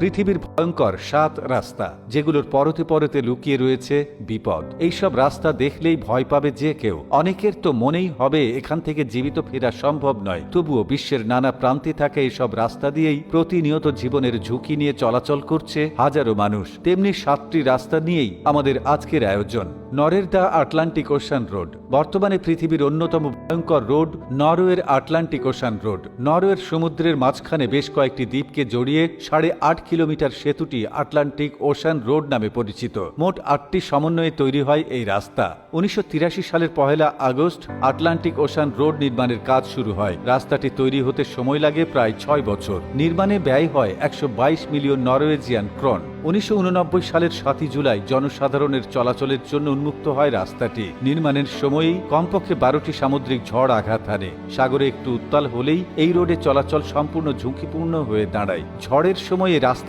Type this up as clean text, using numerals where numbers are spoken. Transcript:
পৃথিবীর ভয়ঙ্কর 7 রাস্তা, যেগুলোর পরতে পরতে লুকিয়ে রয়েছে বিপদ। এইসব রাস্তা দেখলেই ভয় পাবে যে কেউ। অনেকের তো মনেই হবে এখান থেকে জীবিত ফেরা সম্ভব নয়। তবুও বিশ্বের নানা প্রান্তে থাকা এইসব রাস্তা দিয়েই প্রতিনিয়ত জীবনের ঝুঁকি নিয়ে চলাচল করছে হাজারো মানুষ। তেমনি 7টি রাস্তা নিয়েই আমাদের আজকের আয়োজন। নরওয়ের দ্য আটলান্টিক ওশান রোড। বর্তমানে পৃথিবীর অন্যতম ভয়ঙ্কর রোড নরওয়ের আটলান্টিক ওশান রোড। নরওয়ের সমুদ্রের মাঝখানে বেশ কয়েকটি দ্বীপকে জড়িয়ে 8.5 কিলোমিটার সেতুটি আটলান্টিক ওশান রোড নামে পরিচিত। মোট 8টি সমন্বয়ে তৈরি হয় এই রাস্তা। 1983 সালের 1 আগস্ট আটলান্টিক ওশান রোড নির্মাণের কাজ শুরু হয়। রাস্তাটি তৈরি হতে সময় লাগে প্রায় 6 বছর। নির্মাণে ব্যয় হয় 122 মিলিয়ন নরওয়েজিয়ান ক্রন। 1989 সালের 7 জুলাই জনসাধারণের চলাচলের জন্য উন্মুক্ত হয় রাস্তাটি। নির্মাণের সময়ই কমপক্ষে 12টি সামুদ্রিক ঝড় আঘাত হানে। সাগরে একটু উত্তাল হলেই এই রোডে চলাচল সম্পূর্ণ ঝুঁকিপূর্ণ হয়ে দাঁড়ায়। ঝড়ের সময়ে রাস্তা